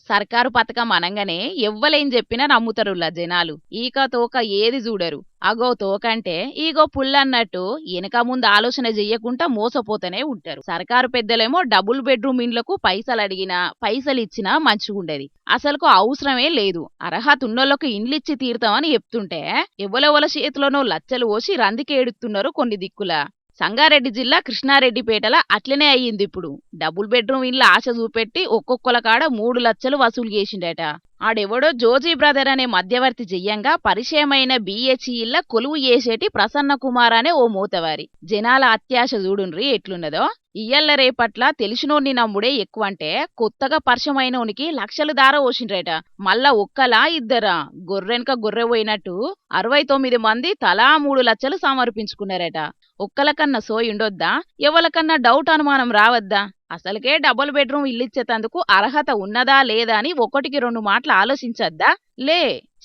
సర్కారు పథకం అనంగానే ఎవ్వలేం చెప్పినా నమ్ముతారులా జనాలు. ఈక తోక ఏది చూడరు. అగో తోకంటే ఈగో పుల్లన్నట్టు వెనక ముందు ఆలోచన చెయ్యకుండా మోసపోతూనే ఉంటారు. సర్కారు పెద్దలేమో డబుల్ బెడ్రూమ్ ఇండ్లకు పైసలు అడిగినా పైసలిచ్చినా మంచిగుండేది. అసలుకు అవసరమే లేదు. అర్హత ఉన్నోళ్లకు ఇండ్లిచ్చి తీరుతామని చెప్తుంటే ఎవలెవల చేతిలోనో లచ్చలు పోసి రందికేడుతున్నారు కొన్ని దిక్కుల. సంగారెడ్డి జిల్లా కృష్ణారెడ్డిపేటల అట్లనే అయ్యింది. ఇప్పుడు డబుల్ బెడ్రూమ్ ఇండ్ల ఆశ చూపెట్టి ఒక్కొక్కల కాడ 3 లక్షలు వసూలు చేసిండట. ఆడెవడో జోజీ బ్రదర్ అనే మధ్యవర్తి చెయ్యంగా పరిచయమైన బిహెచ్ఈల కొలువు చేసేటి ప్రసన్న కుమార్ అనే ఓ మూతవారి. జనాల అత్యాశ చూడుండ్రి ఎట్లున్నదో. ఇయ్యల్ల రేపట్ల తెలిసినోన్ని నమ్ముడే ఎక్కువంటే కొత్తగా పరిచయమైనోనికి లక్షలు దార పోసిండ్రట. మళ్ళా ఒక్కలా ఇద్దరా గొర్రెనక గొర్రె పోయినట్టు 69 మంది తలా 3 లక్షలు సమర్పించుకున్నారట. ఒక్కలకన్నా సోయుండొద్దా? ఎవలకన్నా డౌట్ అనుమానం రావద్దా? అసలుకే డబుల్ బెడ్రూమ్ ఇల్లిచ్చేతందుకు అర్హత ఉన్నదా లేదా అని ఒకటికి 2 మాటలు ఆలోచించద్దా? లే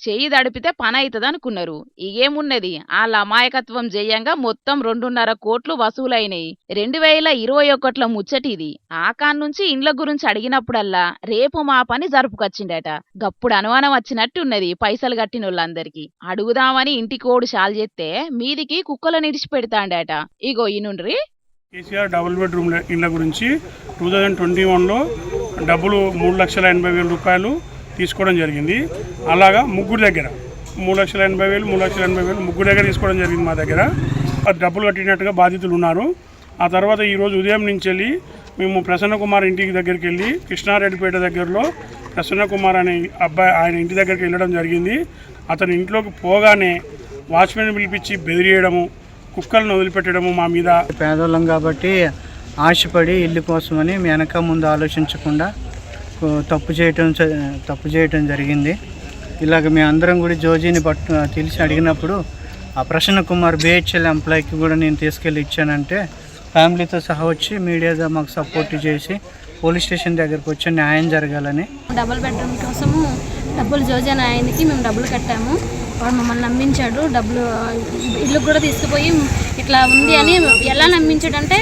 చెయ్యి దడిపితే పనైతదనుకున్నారు. ఇగేమున్నది ఆళ్ళ అమాయకత్వం జేయంగా మొత్తం 2.5 కోట్లు వసూలైనయి. 2021 ముచ్చటిది. ఆకాన్నుంచి ఇండ్ల గురించి అడిగినప్పుడల్లా రేపు మా పని జరుపుకొచ్చిండట. గప్పుడు అనుమానం వచ్చినట్టున్నది పైసలు కట్టినోళ్ళందరికీ. అడుగుదామని ఇంటికోడు షాల్ చేస్తే మీదికి కుక్కలను ఇడిచిపెడతాండట. ఇగో ఇనుండ్రి. కేసీఆర్ డబుల్ బెడ్రూమ్ ఇళ్ల గురించి 2021లో డబ్బులు 3,80,000 రూపాయలు తీసుకోవడం జరిగింది. అలాగా ముగ్గురు దగ్గర 3,80,000 3,80,000 ముగ్గురు దగ్గర తీసుకోవడం జరిగింది మా దగ్గర. అది డబ్బులు కట్టినట్టుగా బాధితులు ఉన్నారు. ఆ తర్వాత ఈరోజు ఉదయం నుంచి వెళ్ళి మేము ప్రసన్న కుమార్ ఇంటికి దగ్గరికి వెళ్ళి కృష్ణారెడ్డిపేట దగ్గరలో ప్రసన్న కుమార్ అనే అబ్బాయి ఆయన ఇంటి దగ్గరికి వెళ్ళడం జరిగింది. అతని ఇంట్లోకి పోగానే వాచ్మెన్ పిలిపించి బెదిరియడము, కుక్కలను వదిలిపెట్టడము మా మీద. పేదోళ్ళం కాబట్టి ఆశపడి ఇల్లు కోసమని వెనక ముందు ఆలోచించకుండా తప్పు చేయటం జరిగింది. ఇలాగ మేమందరం కూడా జోజీని తెలిసి అడిగినప్పుడు ఆ ప్రసన్న కుమార్ బిహెచ్ఎల్ ఎంప్లాయీకి కూడా నేను తీసుకెళ్ళి ఇచ్చానంటే ఫ్యామిలీతో సహా వచ్చి మీడియాగా మాకు సపోర్ట్ చేసి పోలీస్ స్టేషన్ దగ్గరకు వచ్చి న్యాయం జరగాలని. డబుల్ బెడ్రూమ్ కోసము డబ్బులు జోజీ అనే ఆయనకి మేము డబ్బులు కట్టాము. వాడు మమ్మల్ని నమ్మించాడు. డబ్బులు ఇల్లు కూడా తీసుకుపోయి ఇట్లా ఉంది అని ఎలా నమ్మించాడంటే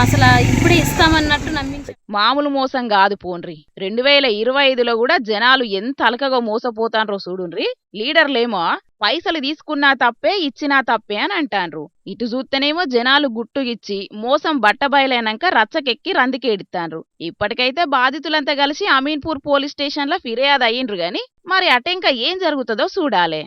అసలు ఇప్పుడే ఇస్తామన్నట్టు నమ్మించాడు. మామూలు మోసం కాదు పోన్రి. 2025లో కూడా జనాలు ఎంత అలకగా మోసపోతాన్రో చూడుండ్రి. లీడర్లేమో పైసలు తీసుకున్నా తప్పే ఇచ్చినా తప్పే అని అంటాన్రు. ఇటు చూస్తేనేమో జనాలు గుట్టుగిచ్చి మోసం బట్టబయలైనాక రచ్చకెక్కి రందికేడితాన్రు. ఇప్పటికైతే బాధితులంతా కలిసి అమీన్పూర్ పోలీస్ స్టేషన్లో ఫిర్యాదు అయ్యిండ్రు గాని మరి అటెంక ఏం జరుగుతుందో చూడాలే.